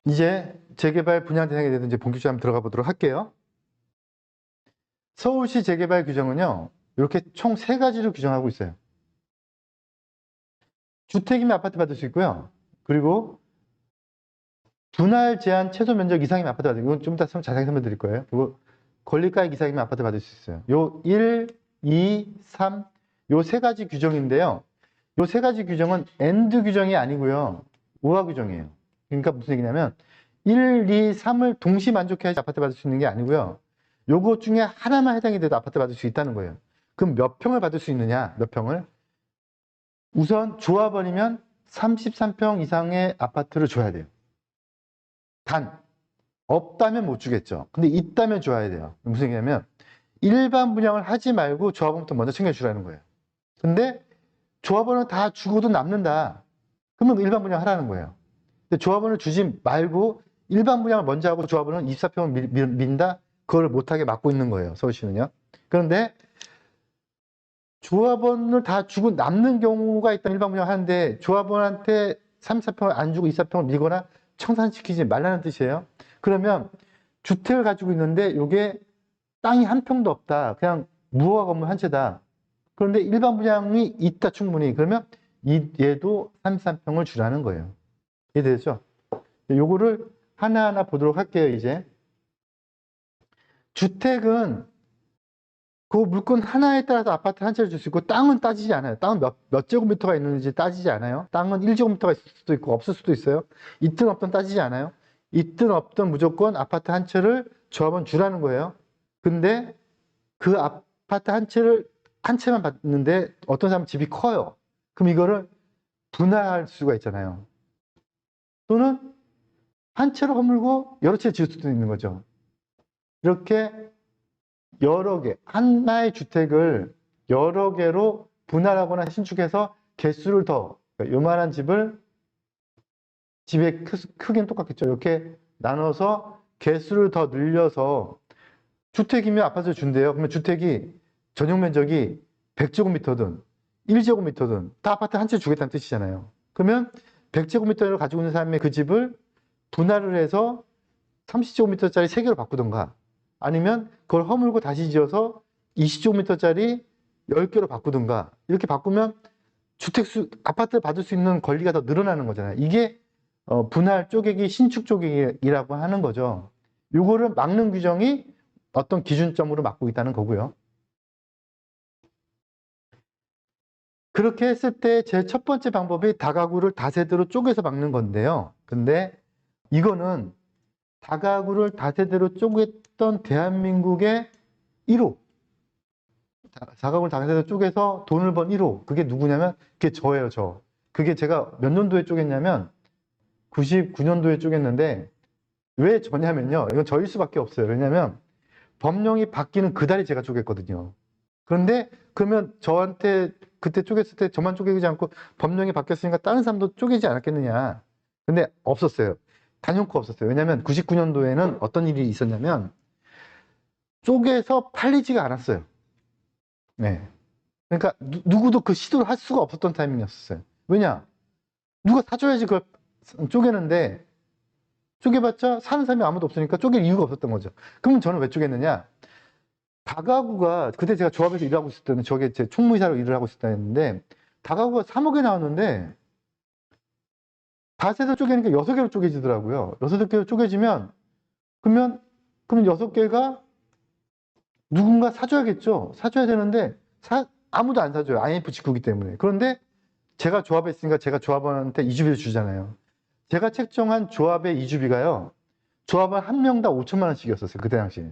이제 재개발 분양 대상에 대해서 이제 본격적으로 한번 들어가 보도록 할게요. 서울시 재개발 규정은요, 이렇게 총 3가지로 규정하고 있어요. 주택이면 아파트 받을 수 있고요. 그리고 분할 제한 최소 면적 이상이면 아파트 받을 수 있고, 이건 좀 이따 자세히 설명드릴 거예요. 그리고 권리가액 이상이면 아파트 받을 수 있어요. 요 1, 2, 3, 요 3가지 규정인데요. 요 3가지 규정은 AND 규정이 아니고요. 우화 규정이에요. 그러니까 무슨 얘기냐면 1, 2, 3을 동시 만족해야지 아파트 받을 수 있는 게 아니고요. 요거 중에 하나만 해당이 돼도 아파트 받을 수 있다는 거예요. 그럼 몇 평을 받을 수 있느냐? 몇 평을? 우선 조합원이면 33평 이상의 아파트를 줘야 돼요. 단 없다면 못 주겠죠. 근데 있다면 줘야 돼요. 무슨 얘기냐면 일반 분양을 하지 말고 조합원부터 먼저 챙겨주라는 거예요. 근데 조합원은 다 주고도 남는다. 그러면 일반 분양 하라는 거예요. 근데 조합원을 주지 말고 일반 분양을 먼저 하고 조합원은 24평을 민다? 그걸 못하게 막고 있는 거예요. 서울시는요. 그런데 조합원을 다 주고 남는 경우가 있다면 일반 분양을 하는데 조합원한테 34평을 안 주고 24평을 밀거나 청산시키지 말라는 뜻이에요. 그러면 주택을 가지고 있는데 이게 땅이 한 평도 없다. 그냥 무허가 건물 한 채다. 그런데 일반 분양이 있다 충분히. 그러면 얘도 33평을 주라는 거예요. 이해되죠? 요거를 하나하나 보도록 할게요, 이제. 주택은 그 물건 하나에 따라서 아파트 한 채를 줄 수 있고 땅은 따지지 않아요. 땅은 몇 제곱미터가 있는지 따지지 않아요. 땅은 1제곱미터가 있을 수도 있고 없을 수도 있어요. 있든 없든 따지지 않아요. 있든 없든 무조건 아파트 한 채를 조합원 주라는 거예요. 근데 그 아파트 한 채만 받는데 어떤 사람은 집이 커요. 그럼 이거를 분할할 수가 있잖아요. 또는 한 채로 허물고 여러 채 지을 수도 있는 거죠. 이렇게 여러 개, 하나의 주택을 여러 개로 분할하거나 신축해서 개수를 더, 요만한 집을, 집의 크기는 똑같겠죠. 이렇게 나눠서 개수를 더 늘려서 주택이면 아파트를 준대요. 그러면 주택이 전용 면적이 100제곱미터든 1제곱미터든 다 아파트 한 채 주겠다는 뜻이잖아요. 그러면 100제곱미터를 가지고 있는 사람의 그 집을 분할을 해서 30제곱미터짜리 3개로 바꾸던가 아니면 그걸 허물고 다시 지어서 20제곱미터짜리 10개로 바꾸든가 이렇게 바꾸면 아파트를 받을 수 있는 권리가 더 늘어나는 거잖아요. 이게 분할 쪼개기, 신축 쪼개기라고 하는 거죠. 요거를 막는 규정이 어떤 기준점으로 막고 있다는 거고요. 그렇게 했을 때 제일 첫 번째 방법이 다가구를 다세대로 쪼개서 막는 건데요. 근데 이거는 다가구를 다세대로 쪼갰던 대한민국의 1호. 다가구를 다세대로 쪼개서 돈을 번 1호. 그게 누구냐면 그게 저예요, 저. 그게 제가 몇 년도에 쪼갰냐면 99년도에 쪼갰는데 왜 저냐면요. 이건 저일 수밖에 없어요. 왜냐면 법령이 바뀌는 그달에 제가 쪼갰거든요. 그런데 그러면 저한테 그때 쪼갰을 때 저만 쪼개지 않고 법령이 바뀌었으니까 다른 사람도 쪼개지 않았겠느냐. 근데 없었어요. 단연코 없었어요. 왜냐면 99년도에는 어떤 일이 있었냐면 쪼개서 팔리지가 않았어요. 네. 그러니까 누구도 그 시도를 할 수가 없었던 타이밍이었어요. 왜냐? 누가 사줘야지 그걸 쪼개는데 쪼개봤자 사는 사람이 아무도 없으니까 쪼갤 이유가 없었던 거죠. 그러면 저는 왜 쪼갰느냐? 다가구가 그때 제가 조합에서 일하고 있을 때는 저게 제 총무이사로 일을 하고 있었다 했는데 다가구가 3억에 나왔는데 다세대 쪼개니까 6개로 쪼개지더라고요. 6개로 쪼개지면 그러면 6개가 누군가 사줘야겠죠. 사줘야 되는데 아무도 안 사줘요. IMF 직후기 때문에. 그런데 제가 조합에 있으니까 제가 조합원한테 이주비를 주잖아요. 제가 책정한 조합의 이주비가요. 조합원 한 명당 5천만 원씩이었어요. 그때 당시에.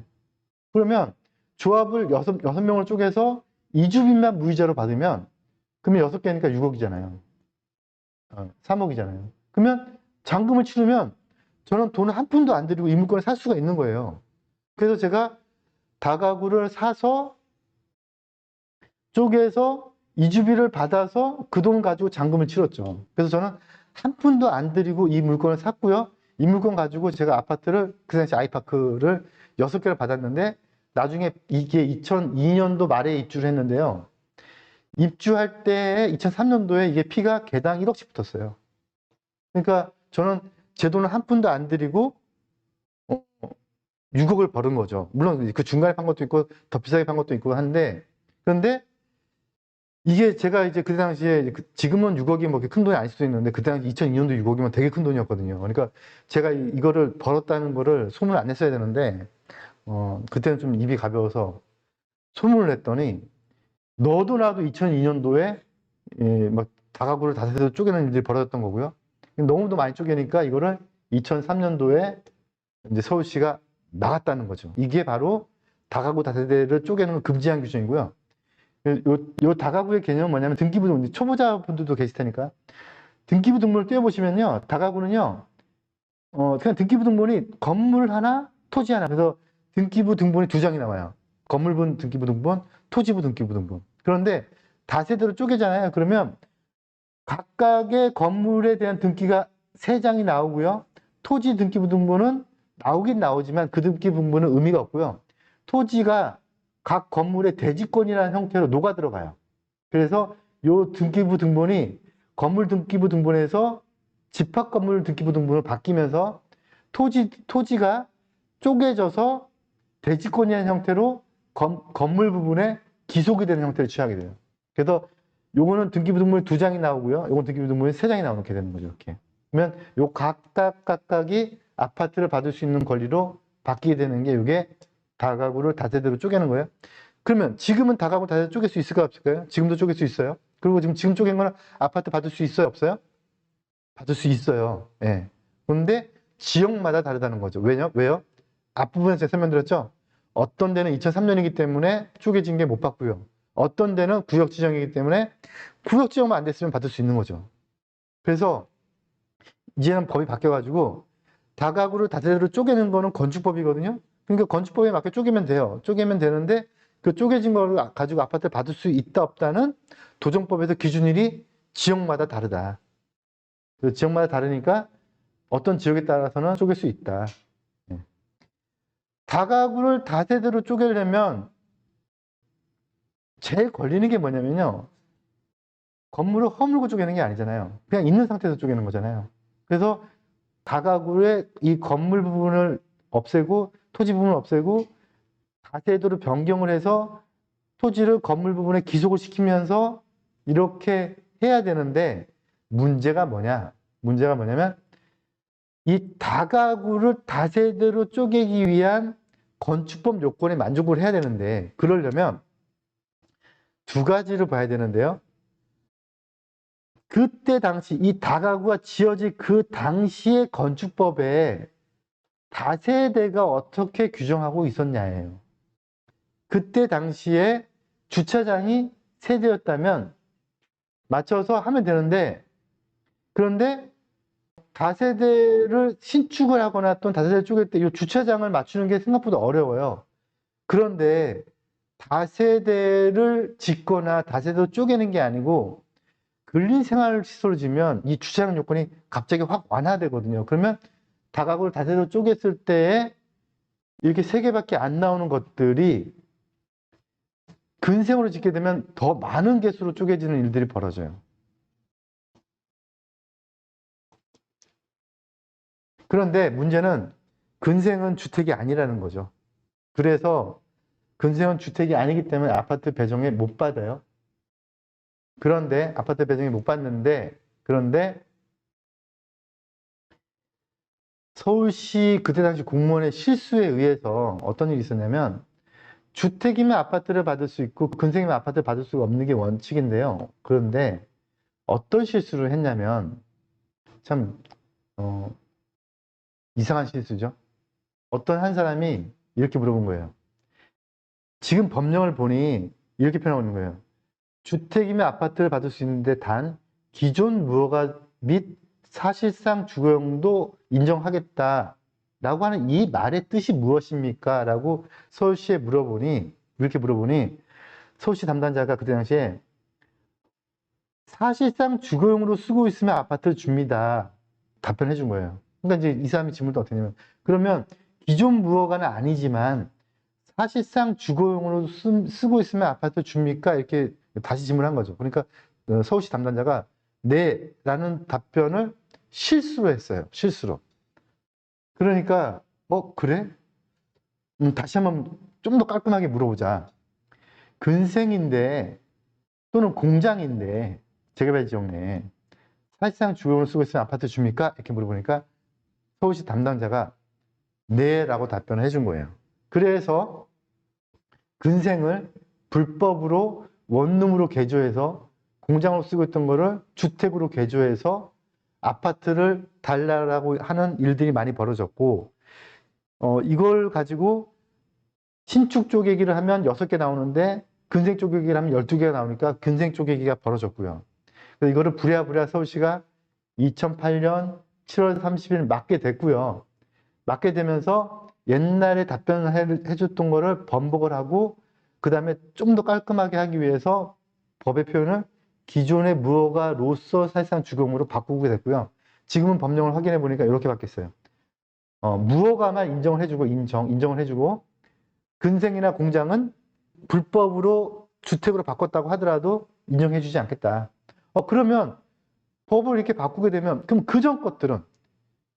그러면 조합을 6명을 쪼개서 이주비만 무이자로 받으면 그러면 6개니까 6억이잖아요. 3억이잖아요. 그러면 잔금을 치르면 저는 돈을 한 푼도 안 들이고 이 물건을 살 수가 있는 거예요. 그래서 제가 다가구를 사서 쪼개서 이주비를 받아서 그 돈 가지고 잔금을 치렀죠. 그래서 저는 한 푼도 안 들이고 이 물건을 샀고요. 이 물건 가지고 제가 아파트를 그 당시 아이파크를 6개를 받았는데 나중에 이게 2002년도 말에 입주를 했는데요. 입주할 때 2003년도에 이게 피가 개당 1억씩 붙었어요. 그러니까 저는 제 돈을 한 푼도 안 들이고 6억을 벌은 거죠. 물론 그 중간에 판 것도 있고 더 비싸게 판 것도 있고 한데, 그런데 이게 제가 이제 그 당시에 지금은 6억이 뭐 큰 돈이 아닐 수도 있는데 그 당시 2002년도 6억이면 되게 큰 돈이었거든요. 그러니까 제가 이거를 벌었다는 거를 소문을 안 냈어야 되는데 그때는 좀 입이 가벼워서 소문을 냈더니 너도 나도 2002년도에 막 다가구를 다세대로 쪼개는 일들이 벌어졌던 거고요. 너무도 많이 쪼개니까 이거를 2003년도에 이제 서울시가 나갔다는 거죠. 이게 바로 다가구 다세대를 쪼개는 걸 금지한 규정이고요. 요 다가구의 개념은 뭐냐면 등기부 등본, 초보자분들도 계실 테니까 등기부 등본을 떼어보시면요, 다가구는요, 그냥 등기부 등본이 건물 하나, 토지 하나. 그래서 등기부 등본이 두 장이 나와요. 건물분 등기부 등본, 토지부 등기부 등본. 그런데 다세대로 쪼개잖아요. 그러면 각각의 건물에 대한 등기가 세 장이 나오고요. 토지 등기부 등본은 나오긴 나오지만 그 등기부 등본은 의미가 없고요. 토지가 각 건물의 대지권이라는 형태로 녹아 들어가요. 그래서 요 등기부 등본이 건물 등기부 등본에서 집합 건물 등기부 등본으로 바뀌면서 토지가 쪼개져서 대지권이라는 형태로 건물 부분에 기속이 되는 형태를 취하게 돼요. 그래서 요거는 등기부 등본이 두 장이 나오고요. 요건 등기부 등본이 세 장이 나오게 되는 거죠. 이렇게. 그러면 요 각각이 아파트를 받을 수 있는 권리로 바뀌게 되는 게 이게 다가구를 다세대로 쪼개는 거예요. 그러면 지금은 다가구 다세대로 쪼갤 수 있을까요? 없을까요? 지금도 쪼갤 수 있어요. 그리고 지금 쪼갠 거는 아파트 받을 수 있어요? 없어요? 받을 수 있어요. 예. 그런데 지역마다 다르다는 거죠. 왜요? 앞부분에서 제가 설명드렸죠? 어떤 데는 2003년이기 때문에 쪼개진 게 못 받고요. 어떤 데는 구역 지정이기 때문에 구역 지정만 안 됐으면 받을 수 있는 거죠. 그래서 이제는 법이 바뀌어가지고 다가구를 다세대로 쪼개는 거는 건축법이거든요. 그러니까 건축법에 맞게 쪼개면 돼요. 쪼개면 되는데 그 쪼개진 걸 가지고 아파트를 받을 수 있다 없다는 도정법에서 기준일이 지역마다 다르다. 그 지역마다 다르니까 어떤 지역에 따라서는 쪼갤 수 있다. 다가구를 다세대로 쪼개려면 제일 걸리는 게 뭐냐면요. 건물을 허물고 쪼개는 게 아니잖아요. 그냥 있는 상태에서 쪼개는 거잖아요. 그래서 다가구의 이 건물 부분을 없애고 토지 부분을 없애고 다세대로 변경을 해서 토지를 건물 부분에 기속을 시키면서 이렇게 해야 되는데 문제가 뭐냐면 이 다가구를 다세대로 쪼개기 위한 건축법 요건에 만족을 해야 되는데 그러려면 두 가지를 봐야 되는데요. 그때 당시 이 다가구가 지어질 그 당시의 건축법에 다세대가 어떻게 규정하고 있었냐예요. 그때 당시에 주차장이 세대였다면 맞춰서 하면 되는데 그런데 다세대를 신축을 하거나 또는 다세대를 쪼갤 때 이 주차장을 맞추는 게 생각보다 어려워요. 그런데 다세대를 짓거나 다세대로 쪼개는 게 아니고 근린생활시설을 지면 이 주차장 요건이 갑자기 확 완화되거든요. 그러면 다가구를 다세대로 쪼갰을 때에 이렇게 세 개밖에 안 나오는 것들이 근생으로 짓게 되면 더 많은 개수로 쪼개지는 일들이 벌어져요. 그런데 문제는 근생은 주택이 아니라는 거죠. 그래서 근생은 주택이 아니기 때문에 아파트 배정에 못 받아요. 그런데 아파트 배정에 못 받는데 그런데 서울시 그때 당시 공무원의 실수에 의해서 어떤 일이 있었냐면 주택이면 아파트를 받을 수 있고 근생이면 아파트를 받을 수가 없는 게 원칙인데요. 그런데 어떤 실수를 했냐면 참 이상한 실수죠. 어떤 한 사람이 이렇게 물어본 거예요. 지금 법령을 보니 이렇게 표현하고 있는 거예요. 주택이면 아파트를 받을 수 있는데 단 기존 무허가 및 사실상 주거용도 인정하겠다라고 하는 이 말의 뜻이 무엇입니까? 라고 서울시에 이렇게 물어보니 서울시 담당자가 그때 당시에 사실상 주거용으로 쓰고 있으면 아파트를 줍니다. 답변해 준 거예요. 그러니까 이제 이 사람이 질문도 어떻게 했냐면 그러면 기존 무허가는 아니지만 사실상 주거용으로 쓰고 있으면 아파트 줍니까? 이렇게 다시 질문한 거죠. 그러니까 서울시 담당자가 네 라는 답변을 실수로 했어요. 실수로. 그러니까 그래? 다시 한번 좀 더 깔끔하게 물어보자. 근생인데 또는 공장인데 재개발 지역 내에 사실상 주거용으로 쓰고 있으면 아파트 줍니까? 이렇게 물어보니까 서울시 담당자가 네 라고 답변을 해준 거예요. 그래서 근생을 불법으로 원룸으로 개조해서 공장으로 쓰고 있던 거를 주택으로 개조해서 아파트를 달라고 하는 일들이 많이 벌어졌고, 이걸 가지고 신축 쪼개기를 하면 6개 나오는데 근생 쪼개기를 하면 12개가 나오니까 근생 쪼개기가 벌어졌고요. 그래서 이거를 부랴부랴 서울시가 2008년 7월 30일 맡게 됐고요. 맡게 되면서 옛날에 답변을 해줬던 거를 번복을 하고 그 다음에 좀 더 깔끔하게 하기 위해서 법의 표현을 기존의 무허가로서 사실상 주거용으로 바꾸게 됐고요. 지금은 법령을 확인해 보니까 이렇게 바뀌었어요. 무허가만 인정을 해주고 인정을 해주고 근생이나 공장은 불법으로 주택으로 바꿨다고 하더라도 인정해주지 않겠다. 그러면 법을 이렇게 바꾸게 되면 그럼 그전 것들은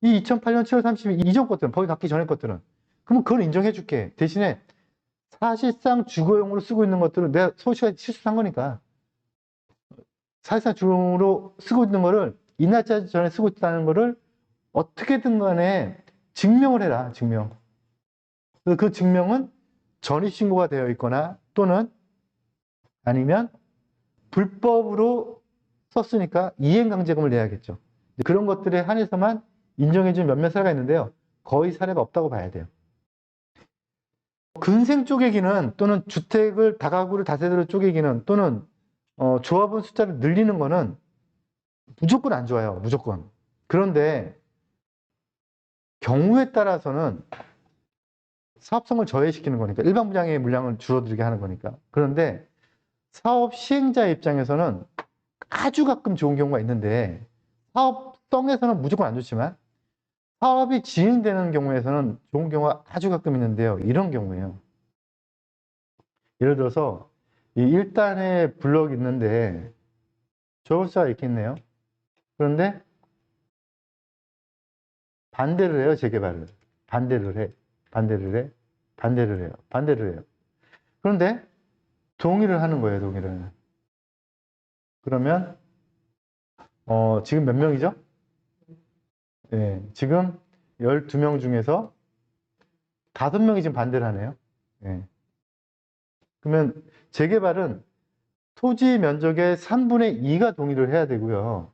이 2008년 7월 30일 이전 것들은 법이 바뀌기 전의 것들은 그러면 그걸 인정해줄게. 대신에 사실상 주거용으로 쓰고 있는 것들은 내가 서울시가 실수한 거니까 사실상 주거용으로 쓰고 있는 거를 이날짜 전에 쓰고 있다는 거를 어떻게든 간에 증명을 해라. 증명. 그 증명은 전입신고가 되어 있거나 또는 아니면 불법으로 썼으니까 이행강제금을 내야겠죠. 그런 것들에 한해서만 인정해준 몇몇 사례가 있는데요. 거의 사례가 없다고 봐야 돼요. 근생 쪼개기는 또는 주택을 다가구를 다세대로 쪼개기는 또는 조합원 숫자를 늘리는 거는 무조건 안 좋아요. 무조건. 그런데 경우에 따라서는 사업성을 저해시키는 거니까 일반 분양의 물량을 줄어들게 하는 거니까. 그런데 사업 시행자 입장에서는 아주 가끔 좋은 경우가 있는데 사업성에서는 무조건 안 좋지만 사업이 진행되는 경우에서는 좋은 경우가 아주 가끔 있는데요. 이런 경우에요. 예를 들어서 이 1단에 블럭이 있는데 조합원수가 이렇게 있네요. 그런데 반대를 해요. 재개발을. 반대를 해. 반대를 해. 반대를 해요. 반대를 해요. 그런데 동의를 하는 거예요. 동의를. 그러면 지금 몇 명이죠? 예, 지금 12명 중에서 5명이 지금 반대를 하네요. 예. 그러면 재개발은 토지 면적의 3분의 2가 동의를 해야 되고요.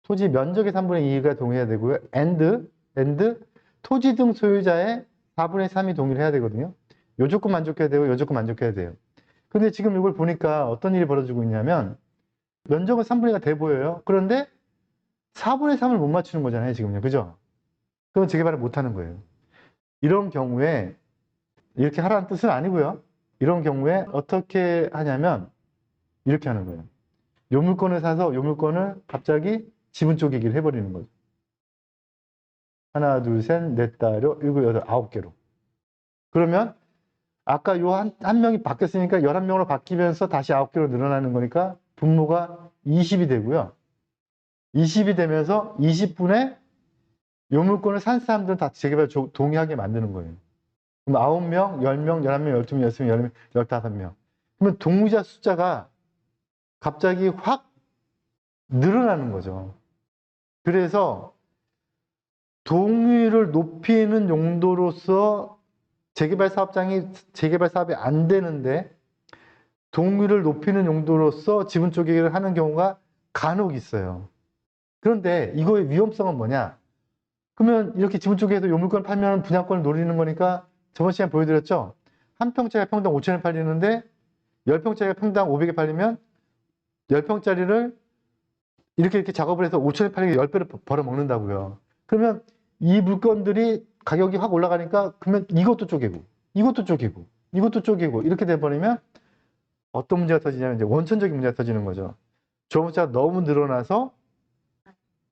토지 면적의 3분의 2가 동의해야 되고요. and 토지 등 소유자의 4분의 3이 동의를 해야 되거든요. 요 조건 만족해야 되고 요 조건 만족해야 돼요. 근데 지금 이걸 보니까 어떤 일이 벌어지고 있냐면 면적은 3분의 2가 돼 보여요. 그런데 4분의 3을 못 맞추는 거잖아요. 지금요. 그죠? 그럼 재개발을 못 하는 거예요. 이런 경우에 이렇게 하라는 뜻은 아니고요. 이런 경우에 어떻게 하냐면 이렇게 하는 거예요. 요 물건을 사서 요 물건을 갑자기 지분 쪼개기를 해버리는 거죠. 하나, 둘, 셋, 넷, 다섯, 일곱, 여덟, 9개로. 그러면 아까 요 한 명이 바뀌었으니까 11명으로 바뀌면서 다시 9개로 늘어나는 거니까 분모가 20이 되고요. 20이 되면서 20분의 요 물건을 산 사람들은 다 재개발 동의하게 만드는 거예요. 그럼 9명, 10명, 11명, 12명, 6명, 10명, 15명. 그러면 동의자 숫자가 갑자기 확 늘어나는 거죠. 그래서 동의를 높이는 용도로서 재개발 사업이 안 되는데 동의를 높이는 용도로서 지분 쪼개기를 하는 경우가 간혹 있어요. 그런데 이거의 위험성은 뭐냐? 그러면 이렇게 지분 쪼개서 요 물건 팔면 분양권을 노리는 거니까 저번 시간에 보여드렸죠? 한 평짜리가 평당 5천에 팔리는데 10평짜리가 평당 500에 팔리면 10평짜리를 이렇게 작업을 해서 5천에 팔리게 10배를 벌어먹는다고요. 그러면 이 물건들이 가격이 확 올라가니까 그러면 이것도 쪼개고 이것도 쪼개고 이것도 쪼개고 이렇게 돼버리면 어떤 문제가 터지냐면 이제 원천적인 문제가 터지는 거죠. 조합원수가 너무 늘어나서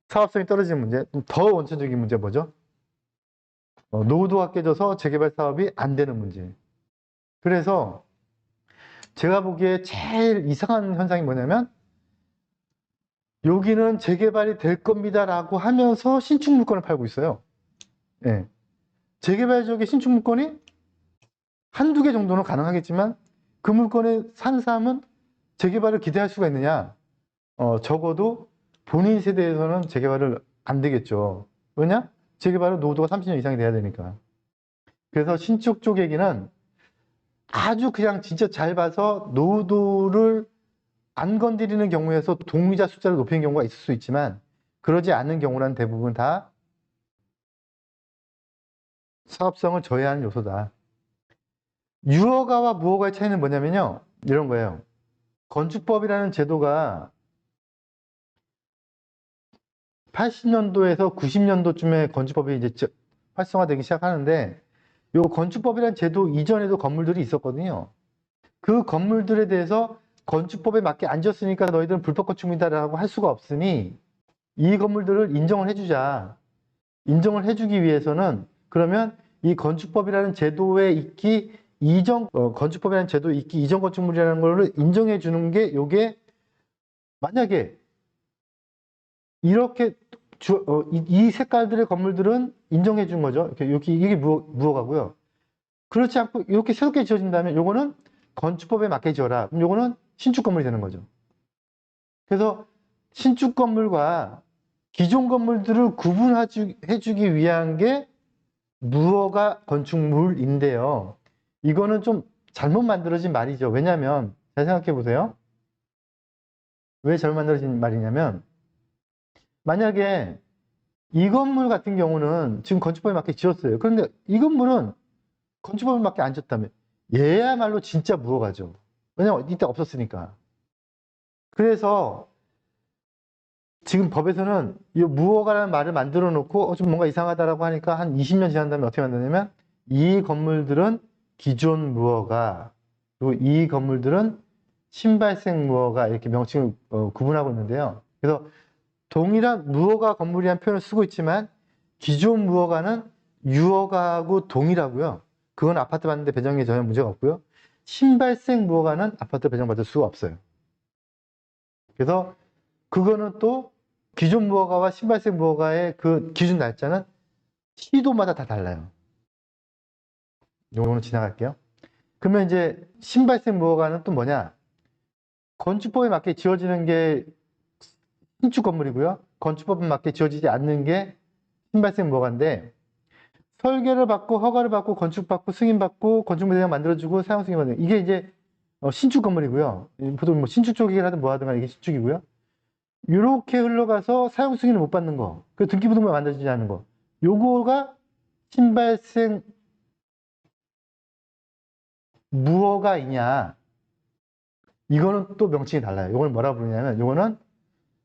사업성이 떨어지는 문제. 더 원천적인 문제 뭐죠? 노후도가 깨져서 재개발 사업이 안 되는 문제. 그래서 제가 보기에 제일 이상한 현상이 뭐냐면 여기는 재개발이 될 겁니다라고 하면서 신축 물건을 팔고 있어요. 예. 재개발 지역의 신축 물건이 한두 개 정도는 가능하겠지만 그 물건에 사는 사람은 재개발을 기대할 수가 있느냐? 적어도 본인 세대에서는 재개발을 안 되겠죠. 왜냐? 재개발은 노후도가 30년 이상이 돼야 되니까. 그래서 신축 쪽 얘기는 아주 그냥 진짜 잘 봐서 노후도를 안 건드리는 경우에서 동의자 숫자를 높이는 경우가 있을 수 있지만 그러지 않는 경우는 대부분 다 사업성을 저해하는 요소다. 유허가와 무허가의 차이는 뭐냐면요. 이런 거예요. 건축법이라는 제도가 80년도에서 90년도쯤에 건축법이 이제 활성화되기 시작하는데 이 건축법이라는 제도 이전에도 건물들이 있었거든요. 그 건물들에 대해서 건축법에 맞게 안 지었으니까 너희들은 불법 건축물이다라고 할 수가 없으니 이 건물들을 인정을 해주자. 인정을 해주기 위해서는 그러면 이 건축법이라는 제도에 있기 이전 건축법이라는 제도에 있기 이전 건축물이라는 걸 인정해 주는 게 요게 만약에 이렇게 이 색깔들의 건물들은 인정해 준 거죠. 이렇게 이게 무허가고요. 그렇지 않고 이렇게 새롭게 지어진다면 요거는 건축법에 맞게 지어라. 그럼 요거는 신축 건물이 되는 거죠. 그래서 신축 건물과 기존 건물들을 구분해주기 위한 게 무허가 건축물인데요. 이거는 좀 잘못 만들어진 말이죠. 왜냐하면 잘 생각해 보세요. 왜 잘못 만들어진 말이냐면 만약에 이 건물 같은 경우는 지금 건축법에 맞게 지었어요. 그런데 이 건물은 건축법에 맞게 안 지었다면 얘야말로 진짜 무허가죠. 왜냐면 이때 없었으니까. 그래서 지금 법에서는 이 무허가라는 말을 만들어 놓고 좀 뭔가 이상하다라고 하니까 한 20년 지난 다음에 어떻게 만드냐면 이 건물들은 기존 무허가 그리고 이 건물들은 신발생 무허가 이렇게 명칭을 구분하고 있는데요. 그래서 동일한 무허가 건물이라는 표현을 쓰고 있지만 기존 무허가는 유허가하고 동일하고요. 그건 아파트 받는데 배정에 전혀 문제가 없고요. 신발생 무허가는 아파트 배정받을 수가 없어요. 그래서 그거는 또 기존 무허가와 신발생 무허가의 그 기준 날짜는 시도마다 다 달라요. 요거는 지나갈게요. 그러면 이제 신발생 무허가는 또 뭐냐? 건축법에 맞게 지어지는 게 신축 건물이고요. 건축법에 맞게 지어지지 않는 게 신발생 무허가인데 설계를 받고 허가를 받고 건축받고 승인받고 건축물 대장 만들어주고 사용 승인 받는 이게 이제 신축 건물이고요. 보통 뭐 신축 쪽이긴 하든 뭐 하든 이게 신축이고요. 이렇게 흘러가서 사용 승인을 못 받는 거, 그 등기부등본 만들어지지 않는 거, 요거가 신발생 무허가이냐? 이거는 또 명칭이 달라요. 이걸 뭐라고 부르냐면, 이거는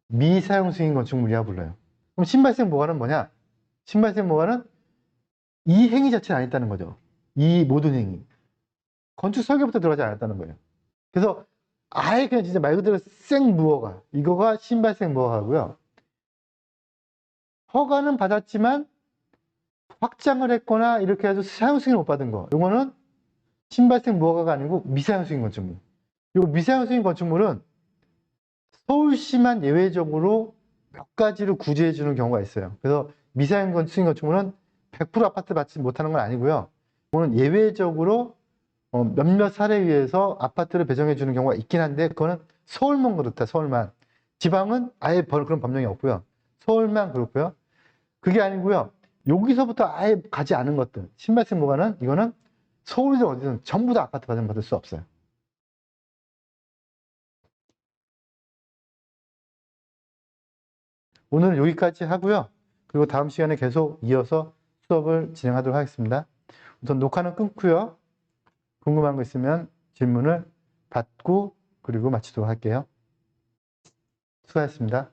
미사용 승인 건축물이라고 불러요. 그럼 신발생 무허가는 뭐냐? 신발생 무허가는 이 행위 자체를 안 했다는 거죠. 이 모든 행위. 건축 설계부터 들어가지 않았다는 거예요. 그래서 아예 그냥 진짜 말 그대로 생무허가. 이거가 신발생 무허가고요. 허가는 받았지만 확장을 했거나 이렇게 해서 사용 승인을 못 받은 거. 이거는 신발생 무허가가 아니고 미사용 승인 건축물. 이 미사용 승인 건축물은 서울시만 예외적으로 몇 가지를 구제해 주는 경우가 있어요. 그래서 미사용 승인 건축물은 100% 아파트 받지 못하는 건 아니고요. 이거는 예외적으로 몇몇 사례에 의해서 아파트를 배정해 주는 경우가 있긴 한데 그거는 서울만 그렇다. 서울만. 지방은 아예 그런 법령이 없고요. 서울만 그렇고요. 그게 아니고요. 여기서부터 아예 가지 않은 것들. 신발생 무허가는 이거는 서울이든 어디든 전부 다 아파트 배정받을 수 없어요. 오늘은 여기까지 하고요. 그리고 다음 시간에 계속 이어서 수업을 진행하도록 하겠습니다. 우선 녹화는 끊고요. 궁금한 거 있으면 질문을 받고 그리고 마치도록 할게요. 수고하셨습니다.